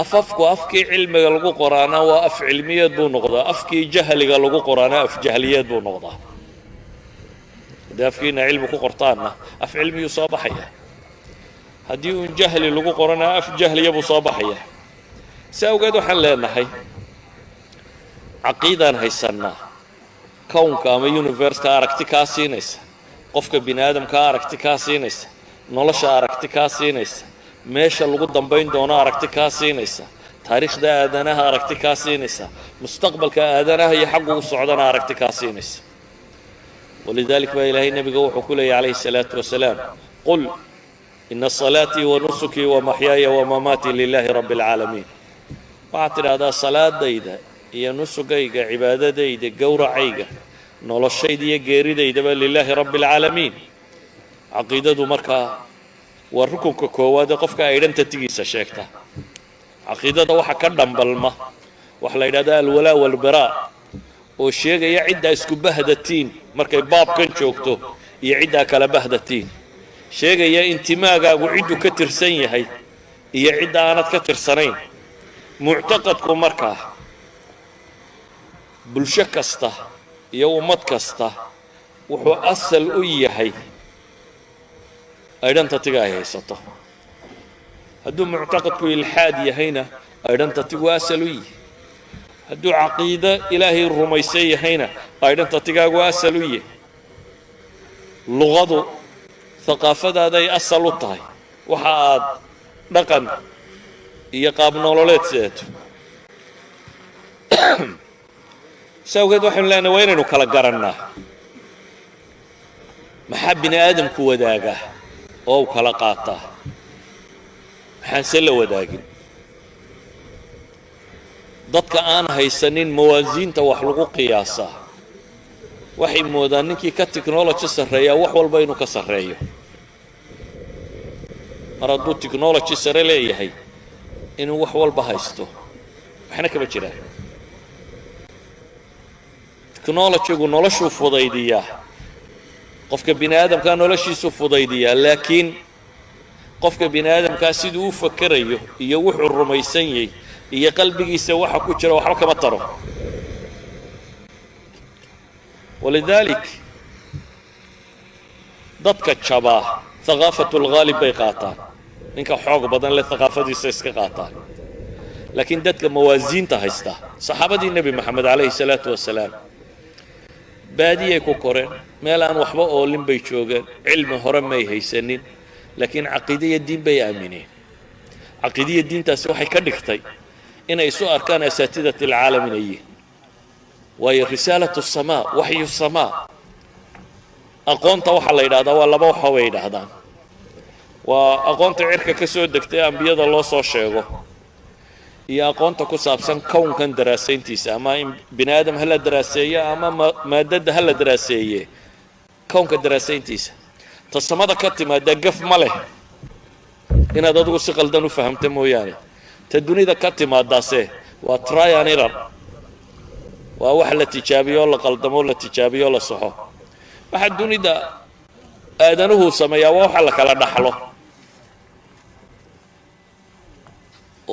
afafku afkii cilmiga lagu qoraana waa af cilmiyeed buu noqdaa afkii jahliga lagu qoraana af jahliyeed buu noqdaa haddii afkiina cilmi ku qortaanna af cilmiyuu soo baxaya haddii uun jahli lagu qorana af jahliya buu soo baxaya si awgeed waxaan leenahay caqiidaan haysannaa kownka ama universka aragti kaa siinaysa qofka bini aadamka aragti kaa siinaysa nolosha aragti kaa siinaysa meesha lagu dambayn doono aragti kaa siinaysa taariikhda aadanaha aragti kaa siinaysa mustaqbalka aadanaha iyo xaggu u socdana aragti kaa siinaysa walidalik baa ilaahay nabiga wuxuu ku leeyahay calayhi salaatu wasalaam qul ina salaatii wa nusukii wa maxyaaya wa mamaatii lilaahi rabbi alcaalamiin waxaad tidhaahdaa salaadayda iyo nusugayga cibaadadayda gowracayga noloshayda iyo geeridaydaba lilaahi rabbi alcaalamiin caqiidadu markaa waa rukunka koowaad ee qofka identitygiisa sheegta caqiidada waxa ka dhambalma waxa la yidhahdaa alwalaa walbaraa oo sheegaya ciddaa isku bahdatiin markay baabkan joogto iyo ciddaa kala bahdatiin sheegaya intimaagaagu cidduu ka tirsan yahay iyo cidda aanad ka tirsanayn muctaqadku markaa bulsho kasta iyo ummad kasta wuxuu asal u yahay identityga ay haysato hadduu muctaqadku ilxaad yahayna identitygu asal u yahay hadduu caqiido ilaahay rumaysan yahayna identitygaagu asal u yahay luqadu thaqaafadaaday asal u tahay waxa aad dhaqan iyo qaab nololeed sidato si awgeed waxaynu leenahay waa inaynu kala garannaa maxaa bini aadamku wadaagaa oo u kala qaataa maxaanse la wadaagin dadka aan haysanin mawaasiinta wax lagu qiyaasaa waxay moodaan ninkii ka technology sarreeyaa wax walba inuu ka sarreeyo mar hadduu technology sare leeyahay inuu wax walba haysto waxna kama jiraan technologygu noloshuu fudaydiyaa qofka bini aadamkaa noloshiisuu fudaydiyaa laakiin qofka bini aadamkaa siduu u fakerayo iyo wuxuu rumaysan yahay iyo qalbigiisa waxa ku jira waxba kama taro walidalik dadka jabaa thaqaafatu lghaalib bay qaataan ninka xoog badan leh thaqaafadiisa iska qaataan laakiin dadka mawaasiinta haysta saxaabadii nebi maxamed calayhi salaatu wasalaam baadiyay ku koreen meel aan waxba oolin bay joogeen cilmi hore may haysanin laakiin caqiide iyo diin bay aamineen caqiide iyo diintaasi waxay ka dhigtay inay isu arkaan asaatidat alcaalam inay yihiin waayo risaalatu samaa waxyu samaa aqoonta waxaa la yidhahdaa waa laba waxa way yidhaahdaan waa aqoonta cirka ka soo degtay ambiyada loo soo sheego iyo aqoonta ku saabsan kownkan daraasayntiisa ama in bini aadam ha la daraaseeyo ama maadada ha la daraaseeye kownka daraasayntiisa ta samada ka timaada gaf ma leh inaad adigu si qaldan u fahamta mooyaane ta dunida ka timaadaase waa try and error waa wax la tijaabiyo la qaldamo la tijaabiyo la saxo waxa dunida aadanuhu sameeyaa waa waxa la kala dhaxlo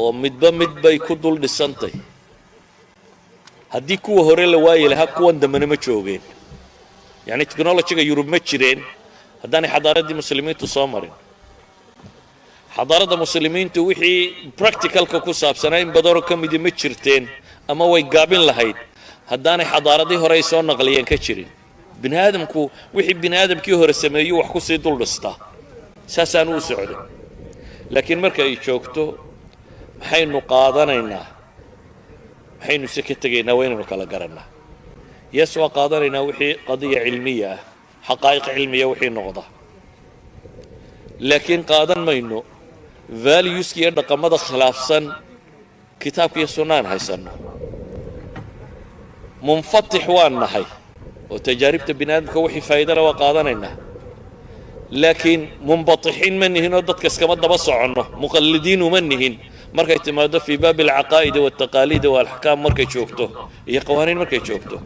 oo midba mid bay ku dul dhisantay haddii kuwa hore la waayi lahaa kuwan dambena ma joogeen yani technologyga yurub ma jireen haddaanay xadaaraddii muslimiintu soo marin xadaaradda muslimiintu wixii practicalka ku saabsanaa in badanoo ka midi ma jirteen ama way gaabin lahayd haddaanay xadaaradii hore ay soo naqliyeen ka jirin bini aadamku wixii bini aadamkii hore sameeyuu wax ku sii dul dhistaa saasaan u socday laakiin marka ay joogto maxaynu qaadanaynaa maxaynu se ka tegaynaa waa inaynu kala garannaa yes waa qaadanaynaa wixii qadiya cilmiya ah xaqaa'iq cilmiya wixii noqda laakiin qaadan mayno valueska iyo dhaqamada khilaafsan kitaabka iyo sunnaan haysanno munfatix waan nahay oo tajaaribta bini aadamka wixii faa'iidana waa qaadanaynaa laakiin munbatixiin ma nihin oo dadka iskama daba soconno muqallidiin uma nihin markay timaado fii baabi alcaqaa'idi waaltaqaaliidi waalaxkaam markay joogto iyo qawaaniin markay joogto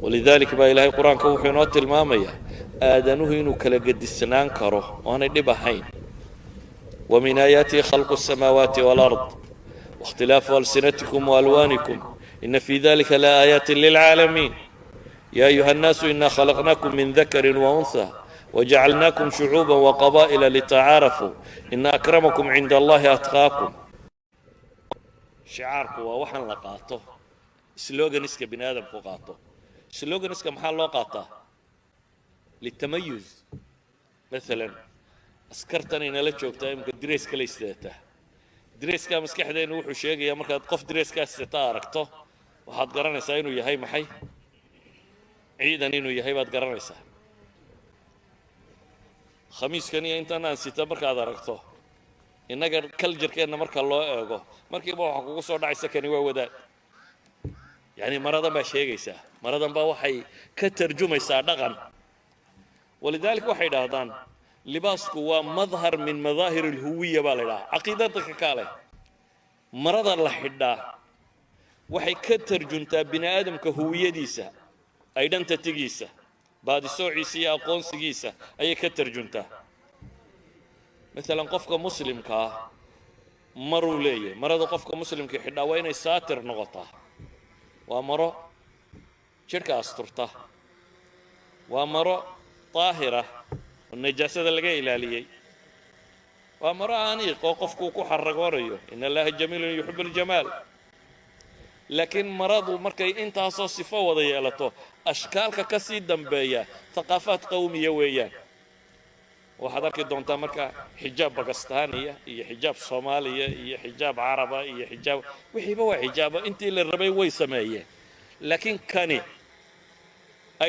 ولذلك با إلهي قرآن كوحينات المامية آدنه إنو كلا قدسنان كره وانا دبهين ومن آياته خلق السماوات والأرض واختلاف ألسنتكم وألوانكم إن في ذلك لآيات للعالمين يا أيها الناس إنا خلقناكم من ذكر وأنثى وجعلناكم شعوبا وقبائل لتعارفوا إن أكرمكم عند الله أتقاكم شعاركم ووحن لقاطه سلوغنسك بن آدم قاطه سلوغنسك محل لقاطه للتميز مثلا أسكرتني إن لا جوجتا يمكن دريس كلا يستاهته دريس كا مسكحدين وحو شيغيا markaad qof دريس ka sita aragto waxaad garanaysaa inuu yahay maxay ciidan inuu yahay baad garanaysaa khamiiskan iyo intaan aan sita markaad aragto inaga culture-keena marka loo eego markiiba waxa kugu soo dhacaysa kani waa wadaad yani maradan baa sheegaysaa maradan baa waxay ka tarjumaysaa dhaqan walidaalika waxay dhahdaan libaasku waa madhar min madaahir alhuwiya baa la yidhaha caqiidadka kaale marada la xidhaa waxay ka tarjuntaa bini aadamka huwiyadiisa identitygiisa baadisoociisa iyo aqoonsigiisa ayay ka tarjuntaa مثلا قفك مسلم كا مرو ليه مرض قفك مسلم كي حدا وين ساتر نغطاه ومرو شركة أسطرته ومرو طاهرة النجاسة اللي إلى لي ومرو أنيق وقفك وحرق وريه إن الله جميل يحب الجمال لكن مرض مركي أنت أصلا صفة وضيالته أشكالك كسي دنبايا ثقافات قومية وياه waxaad arki doontaa marka xijaab Pakistaniya iyo xijaab Soomaaliya iyo xijaab Caraba iyo xijaab wixiiba waa xijaabo intii la rabay way sameeyeen laakiin kani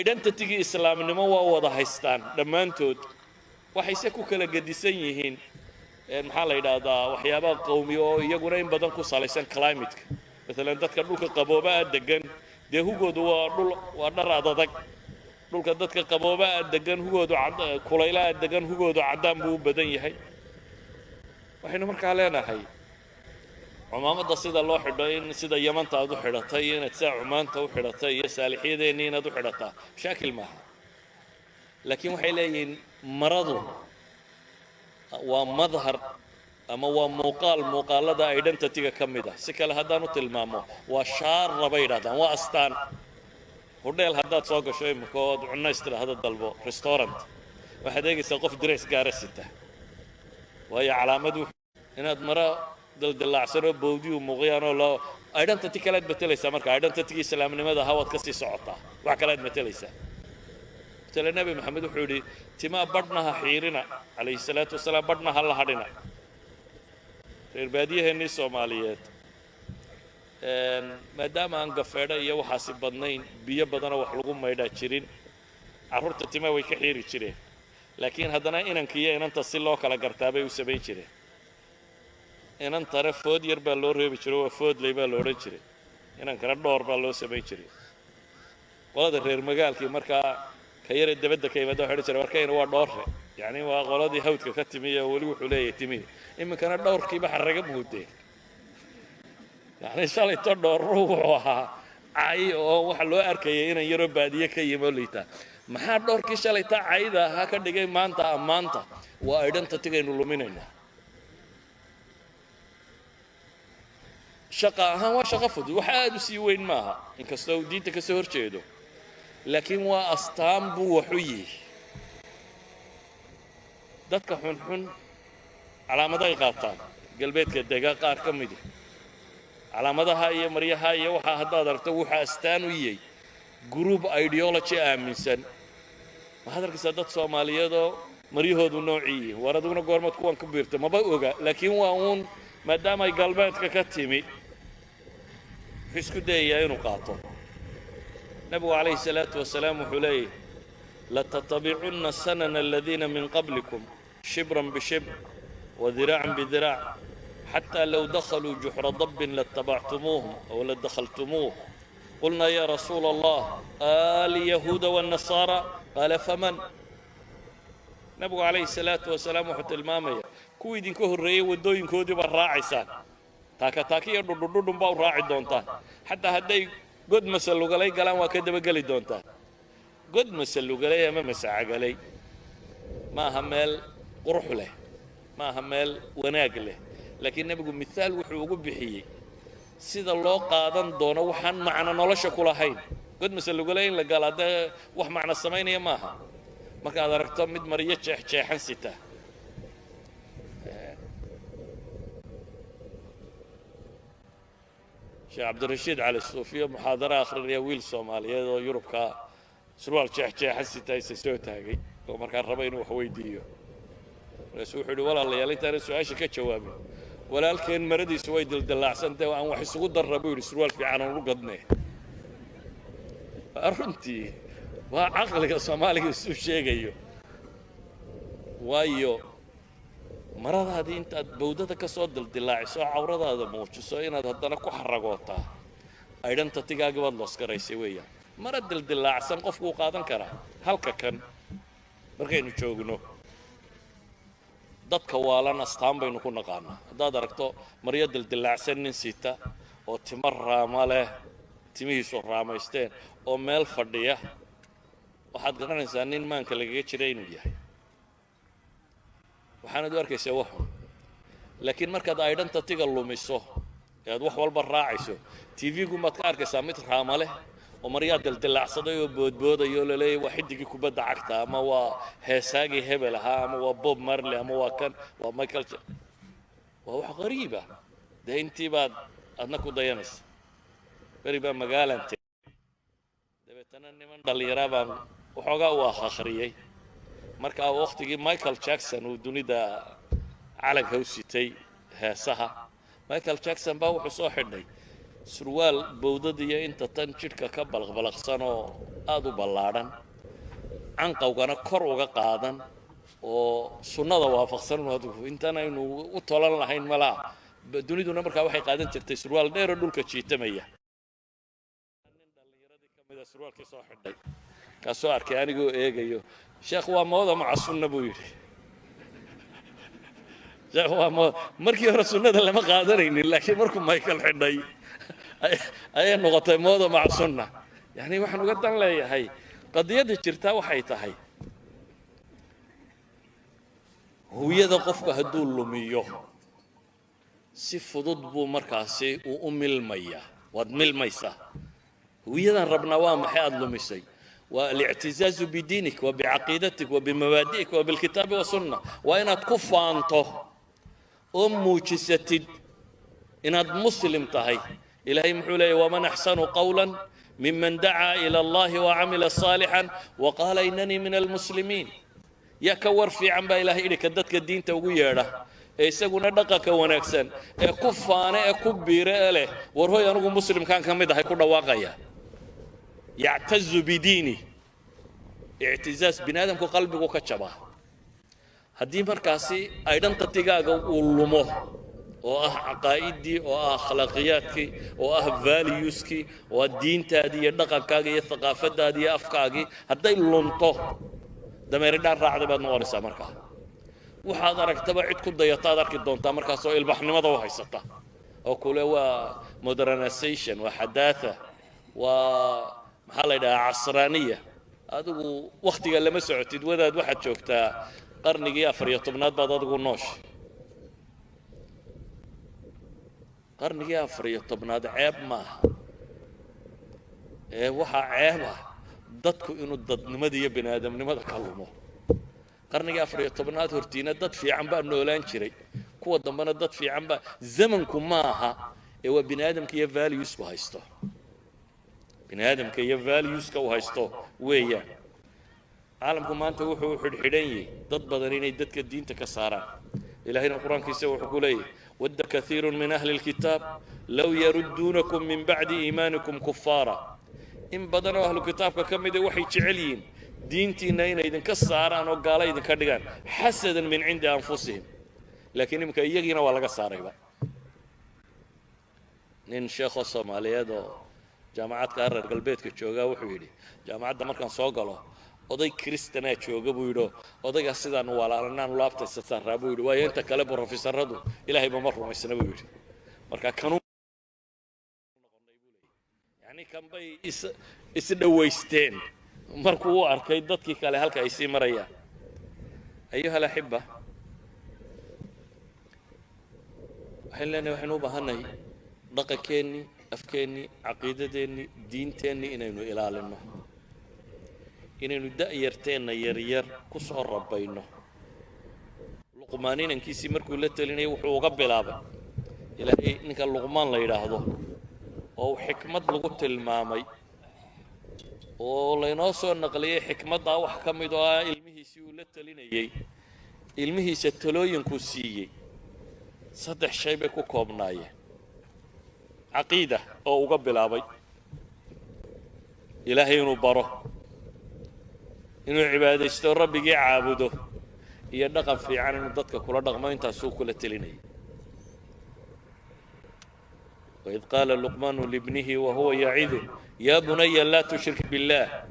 identity islaamnimo waa wada haystaan dhamaantood waxay ku kala gadisan yihiin maxaa la yiraahdaa waxyaabaha qowmiyo oo iyaguna in badan ku salaysan climate مثلا dadka dhulka qabooba degan dee hugoodu waa dhar adag dhulka dadka qabooba degan hugoodu kulayla degan hugoodu cadaan buu badan yahay waxaynu markaa leenahay cumaamada sida loo xidho in sida Yamanta aad u xidhatay inaad saa cumaanta u xidhatay iyo saalixiyadeena inaad u xidhataa shaakil maaha laakiin waxay leeyihiin maradu waa madhar ama waa muuqaalada identity-ga kamid ah si kale haddaan u tilmaamo waa shaar raba yiraahdaan waa astaan hodheel haddaad soo gasho imikood cunaystira hada dalbo restaurant waxaad eegaysaa qof dress gaar ah sita waayo calaamadu inaad mara daldalaacsanoo bowdiyu muuqyaanoo loo identity kale aad betelaysaa marka identity islaamnimada hawaad ka sii socotaa wax kale aad betelaysaa tala nabi maxamed wuxuu yidhi timaa badhnaha xiirina calayhi salaatu wasalaam badhnaha la hadhina reer baadiyaheennii Soomaaliyeed maadaama aan gafeedha iyo waxaasi badnayn biyo badana wax lagu maydhaa jirin carruurta tima way ka xiiri jireen laakiin haddana inankiiyo inanta si loo kala gartaa bay u samayn jireen inantana food yar baa loo reebi jiray waa foodley baa la odhan jiray inankana dhoor baa loo samayn jiray qolada reer magaalkii markaa ka yare dabadda ka yimaada waxay jiray warkayna waa dhoorre yacni waa qoladii hawdka ka timi oo weli wuxuu leeyahay timi iminkana dhowrkiiba xarraga muudeen يعني شالي تدور روحها عاي أو وحلو أركي إن يرو بادية كي يموليتا ما حد دور كي شالي تا عايدا هكذا دقي مانتا وأيضا تتجي نلوميننا شقة هو شقة فضي وحاد سيوين معها إن كسلو دي تكسر شيء لكن وأستامبو وحوي دتك حن على مدى قاطان قلبيت كدقا قار كمدي calaamadaha iyo maryaha iyo waxa haddaad aragto waxa astaan u yahay group ideology aaminsan waxaad arkaysaa dad Soomaaliyeed oo maryahoodu noocii war aduguna goormad kuwan ku biirtay maba oga laakiin waa uun maadaama ay galbeedka ka timi isku dayay inuu qaato nabigu calayhi salaatu wasalaam wuxuu leeyahay la tattabi'unna sanana alladhina min qablikum shibran bishibr wa dhira'an bidhira' حتى لو دخلوا جحر ضب لاتبعتموهم أو لدخلتموه قلنا يا رسول الله اليهود والنصارى قال فمن نبو عليه الصلاة والسلام وحتى المامية كويدين كوه الرئي ودوين كودي بالراعسان تاكا تاكي يردردردن باو راعي دونتان حتى هدي god masalugalay galaan waa ka dabageli doontaa god masalugalay ama masaacagalay maaha meel qurux leh maaha meel wanaag leh laakiin nabigu miaal wuxuu ugu bixiyey sida loo qaadan doono waxaan macno nolosha ku lahayn god masalugalay in la gala dee wax macno samaynaya maaha markaad aragto mid mariyo jeexjeexan sita sheekh cabdirashiid cali suufiyo muxaadara akhrinaya wiil soomaaliyeed oo yurubka surwaal jeexjeexan sita isa soo taagay oo markaa raba inuu wax weydiiyo markaasuu wuxuu yidhi walaalayaal intaanan su-aasha ka jawaabin walaalkeen maradiisu way dildillaacsantay aan wax isugu darra buu yidhi surwaal fiican aan u gadnee runtii waa caqliga soomaaliga isuu sheegayo waayo maradaadii intaad bawdada ka soo dildillaaciso cawradaada muujiso inaad haddana ku xaragootaa aydhanta tigaagii baad loosgaraysay weeyaan mara dildillaacsan qofkuu qaadan karaa halka kan markaynu joogno dadka waalan astaan baynu ku naqaanaa haddaad aragto maryo dildillaacsan nin sita oo timo raama leh timihiisu raamaysteen oo meel fadhiya waxaad garanaysaa nin maanka lagaga jira inuu yahay waxaanad u arkaysaa waxun laakiin markaad aydhanta tiga lumiso ee aad wax walba raacayso tv-gu maad ka arkaysaa mid raama leh oo maryaa dildillaacsaday oo boodboodayo la leeyahay waa xidigii kubadda cagta ama waa heesaagii hebel ahaa ama waa bob marley ama waa kan waa michael waa wax qariiba dee intii baad adna ku dayanaysa beri baa magaalan dabeetana niman dhallinyaraa baan waxoogaa u akhriyey markaa waqtigii michael jackson uu dunida calanka u sitay heesaha michael jackson baa wuxuu soo xidhay surwaal bawdadiyo inta tan jidhka ka balaqbalaqsan oo aada u ballaadhan canqawgana kor uga qaadan oo sunnada waafaqsan intaan aynu u tolan lahayn malaa duniduna markaa waxay qaadan jirtay surwaal dheeroo dhulka jiitamaya nin dhallinyaradii ka mida surwaalkii soo xidhay kaasoo arkay anigoo eegayo sheekh waa mooda maca sunna buu yidhi sheekh waa mooda markii hore sunnada lama qaadanaynin laakiin markuu michael xidhay ayay noqotay mooda maca sunna yani waxaan uga dan leeyahay qadiyadda jirtaa waxay tahay hooyada qofka hadduu lumiyo si fudud buu markaasi u milmayaa waad milmaysaa hooyadan rabnaa waa maxay aada lumisay والاعتزاز بدينك وبعقيدتك وبمبادئك وبالكتاب والسنة وإن كفانته موجستد إن مسلم تهي إلهي محولي ومن أحسن قولا ممن دعا إلى الله وعمل صالحا وقال إنني من المسلمين يا كور في عم إلهي إلي كدتك الدين توقيره isaguna dhaqanka wanaagsan ee ku faana ee ku biire leh war hooy anigu muslim kan kamid ah ku dhawaaqaya يعتز بدينه اعتزاز بنادم كو قلبه كجبا هدي مركاسي ايضا تتيغاغا ولمو oo ah aqaaidii oo ah akhlaaqiyadkii oo ah valueski oo diintaadii iyo dhaqankaaga iyo thaqaafadaadii iyo afkaagii haday lunto dameeridaan raacday baad noqonaysaa markaa waxaad aragtaba cid ku dayataad arki doontaa markaas oo ilbaxnimada u haysata oo kule waa modernization waa xadaatha waa maxaa la yidhahaa casraaniya adigu wakhtiga lama socotid wadaad waxaad joogtaa qarnigii 14aad baad adigu noosh qarnigii 14aad ceeb maaha ee waxaa ceeb ah dadku inuu dadnimada iyo biniaadamnimada ka lumo qarnigii 14aad hortiina dad fiican baa noolaan jiray kuwa dambana dad fiican baa zamanku maaha ee waa biniaadamka iyo valuesku haysto biniaadamka iyo valueska u haysto weeyaan caalamku maanta wuxuu xidhxidhan yahay dad badan inay dadka diinta ka saaraan ilaahayna qur-aankiisa wuxuu ku leeyahay wadda kathiirun min ahli lkitaab low yarudduunakum min bacdi iimaanikum kufaara in badan oo ahlu kitaabka ka mida waxay jecel yihiin diintiina inay idinka saaraan oo gaala idinka dhigaan xasadan min cindi anfusihim laakiin imika iyagiina waa laga saarayba nin sheekho soomaaliyeed oo jaamacadka reer galbeedka jooga wuxuu yidhi jaamacadda markaan soo galo oday kristana jooga buu yidhi odayga sidaan walaalanaan laabtaysa saaraa buu yidhi waayo inta kale professoradu ilaahay ma rumaysna buu yidhi marka kanu يعني كان بي isdhawaysteen markuu u arkay dadkii kale halka ay sii marayaan ayuha alahibba waxaan leenahay waxaan u baahanay dhaqankeennii afkeennii caqiidadeenni diinteenni inaynu ilaalino inaynu da'yarteenna yaryar ku soo rabayno luqmaan inankiisii markuu la talinayay wuxuu uga bilaabay ilaahay ninka luqmaan la yidhaahdo oo xikmad lagu tilmaamay oo laynoo soo naqliyay xikmadda wax ka mid ah ilmihiisii uu la talinayay ilmihiisa talooyinkuu siiyey saddex shay bay ku koobnaayeen caqiida oo uga bilaabay ilaahay inuu baro inuu cibaadaysto rabbigii caabudo iyo dhaqan fiican inuu dadka kula dhaqmo intaasuu kula talinayay وإذ قال لقمان لابنه وهو يعظه يا بني لا تشرك بالله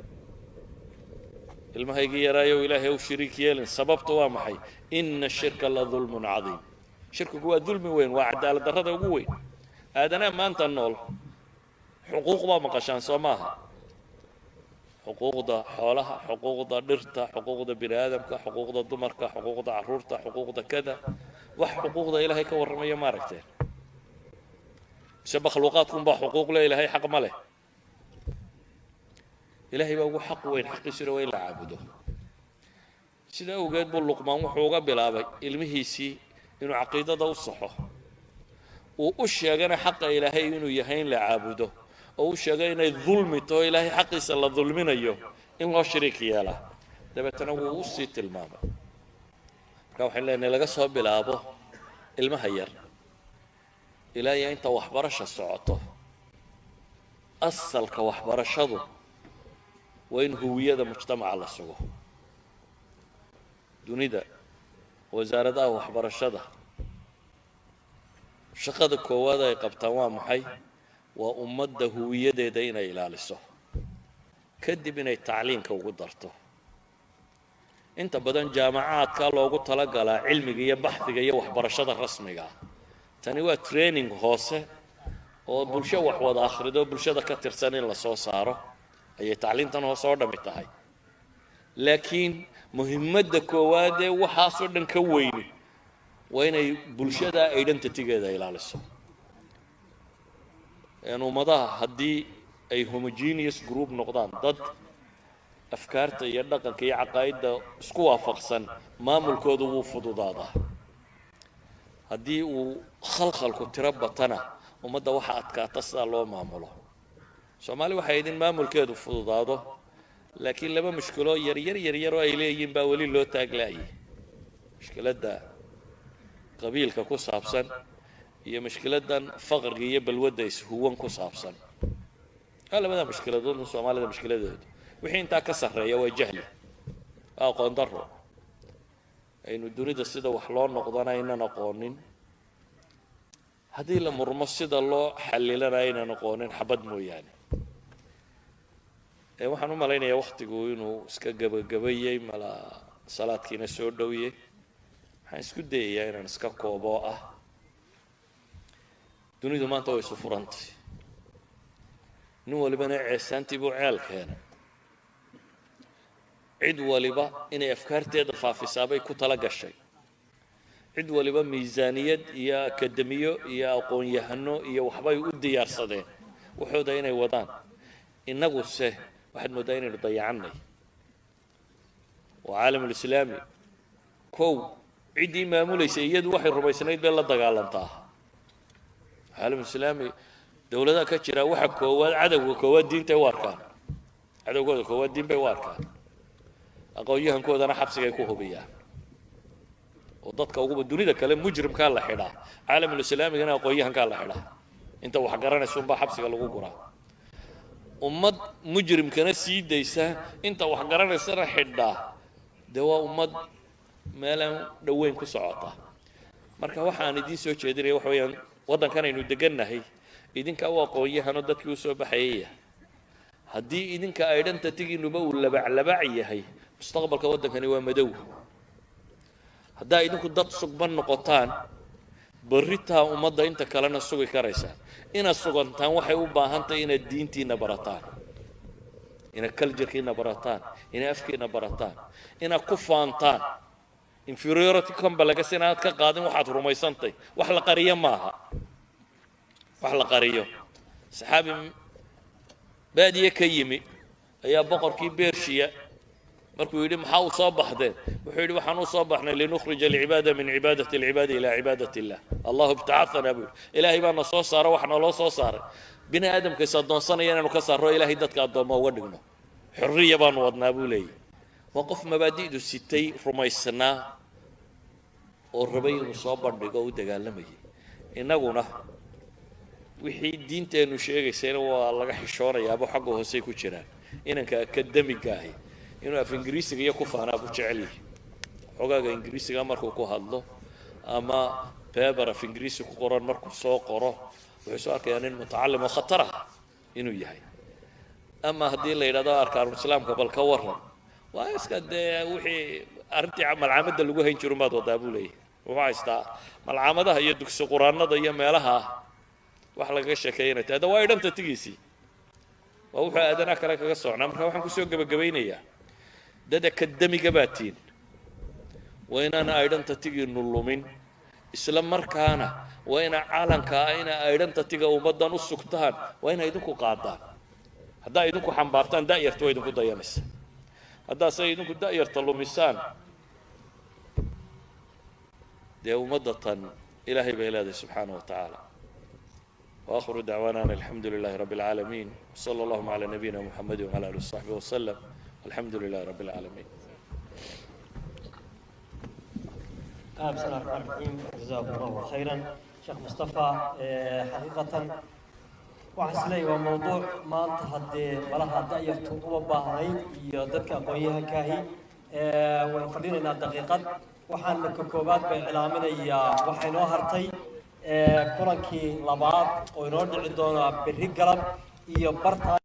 المهيجي يرايو إلهي وشريك يلن سببت وامحي إن الشرك لظلم عظيم شرك هو ظلم وين وعدالة درده وين هذا ما أنت النول حقوق ما مقشان سماها حقوق دا حولها حقوق دا درتا حقوق دا بني آدمك حقوق دا دمرك حقوق دا عرورتا حقوق دا كذا وحقوق دا إلهي كورمية ماركتين سبق الوقاتكم بحقوق لا إلهي حق ماله إلهي بقى حق وين حق يصير وين لعبده سيدا وجد باللقمان وحوقا بلابي المهيسي إنه عقيدة ده الصحة وأشياء جنا حق إلهي إنه يهين لعبده أو أشياء جنا الظلم تو إلهي حق يصل الظلمين أيه إن الله شريك ياله ده بتنوع وسيت الماما لو حنا نلقى بلابه المهير إلهي أنت وحبرش السعطة أصل كوحبرش هذا وين هوية مجتمع على السوق دونيدا وزارة ده وحبرش هذا شقد كوادا يقبتوا محي وأمد هوية دينا إلى السوق كدي بين التعليم كوقدرته أنت بدن جامعات كالو قلت لك على علمي بحثي وحبرش هذا رسمي tani waa training hoose oo bulsho wax wada akhrido bulshada ka tirsan in la soo saaro ayay tacliintan hoose oo dhami tahay laakiin muhiimadda koowaad ee waxaas oo dhan ka weyn waa inay bulshada identity-geeda ilaaliso ummadaha haddii ay homogeneous group noqdaan dad afkaarta iyo dhaqanka iyo caqaa'idda isku waafaqsan maamulkoodu wuu fududaadaa haddii uu khalkhalku tiro batana ummadda waxa adkaata sidaa loo maamulo soomaali waxay idin maamulkeedu fududaado laakiin laba mushkiloo yaryar oo ay leeyihiin baa weli loo taaglaayay mushkiladda qabiilka ku saabsan iyo mushkiladdan faqriga iyo balwadda ishuwan ku saabsan labada mushkiladood soomaalida mushkiladoodu wixii intaa ka sarreeya waa jahli waa aqoon darro aynu dunida sida wax loo noqdana inaan aqoonin haddii la murmo sida loo xallilana inaan aqoonin xabad mooyaane waxaan u malaynayaa waqtigu inuu iska gabagabayay mala salaadkiina soo dhowiyey waxaan isku dayayaa inaan iska koobo ah dunidu maanta way isu furantay nin walibana ceesaantii buu ceel keenay cid waliba inay afkaarteeda faafisaabay ku tala gashay cid waliba miisaaniyad iyo akademiyo iyo aqoon-yahano iyo waxbay u diyaarsadeen waxooda inay wadaan innaguse waxaad moodaa inaynu dayacannay oo caalamulislaami kow ciddii maamulaysay iyadu waxay rumaysnayd bay la dagaalantaa caalamulislaami dowladaha ka jira waxa koowaad cadowga koowaad diintay u arkaan cadowgooda koowaad diin bay u arkaan aqoon-yahankoodana xabsigay ku hubiyaan oo dadka uguba dunida kale mujrimkaa la xidhaa caalamulislaamigana aqoon-yahankaa la xidhaa inta wax garanaysa unbaa xabsiga lagu guraa ummad mujrimkana sii daysa inta wax garanaysana xidhaa dee waa ummad meelaan dhoweyn ku socota marka waxaan idiin soo jeedinaya waxa weeyaan waddankan aynu degannahay idinka u aqoon-yahano dadkii u soo baxayaya haddii idinka identity-giinuba uu labac yahay mustaqbalka waddankani waa madow haddaa idinku dad sugban noqotaan بريتها ومضى أنت كلنا سوي كريسة إن السجن تان وحي وباهنت إن الدين تينا براتان إن كلجر كينا براتان إن أفكينا براتان إن كفانتان inferiority كم بلغ سنوات كقادم وحات رميسانتي وحلا قرية معها وحلا قرية صحابي بادية كيمي يا بقر كي بيرشيا مركو يدي محاو صباح ده وحيدي وحنو صباحنا لنخرج العبادة من عبادة العباد إلى عبادة الله الله ابتعثنا أبو إلهي بان صوص صار وحنا الله صوص صار بنا آدم كيصدون صنع ينا نكسر رو إلهي دتك أدوم ودقنا حرية بان ودنا أبو لي وقف مبادئ دو ستي رميسنا والربي مصابر بقو دقالمي إننا وحي الدين تانو شيء سينا والله حشورة يا أبو حقه هسيكو شرا إنك أكاديمي قاهي إنه في إنجليزي يكوف أنا أبو شعلي حقاق إنجليزي مركو كهالله أما بابر في إنجليزي كقران مركو سوق قراه وحسواك يعني المتعلم وخطره إنه يهي أما هدي اللي إذا أركان الإسلام قبل كورنا وأسكت وحي أرنتي عمل عمد اللي جوه ينشروا ما تودابوا لي وعايزتا مال عمده هي دكس قرآن ضيّ مالها وحلا قش كينة هذا وايد أنت تجيسي وهو أدنى كلك قصة نعم كوا حنكو سوق بجبينية ده كدمي جباتين وين أنا أيضا تتيجي النلومين إسلام مركانا وين عالم كائنا أيضا تتيجي وبدأ نص سكتان وين يدوكو قاعدان هذا يدوكو حنبارتان داير تو يدوكو ضيّمس هذا سيدوكو داير تلوميسان دي ومضة إلهي بإلاده سبحانه وتعالى وآخر دعوانا الحمد لله رب العالمين وصلى الله على نبينا محمد وعلى آله وصحبه وسلم الحمد لله رب العالمين. بسم الله الرحمن الرحيم جزاكم الله خيرا شيخ مصطفى حقيقة وحسلي وموضوع ما أنت هدي ملها داير تقوى باهي يدك قويها كاهي ونفرين دقيقة وحن كوكوبات بالعلامين وحين وهرتي كلنكي لبعض ونرد عندنا بالرجال يبرت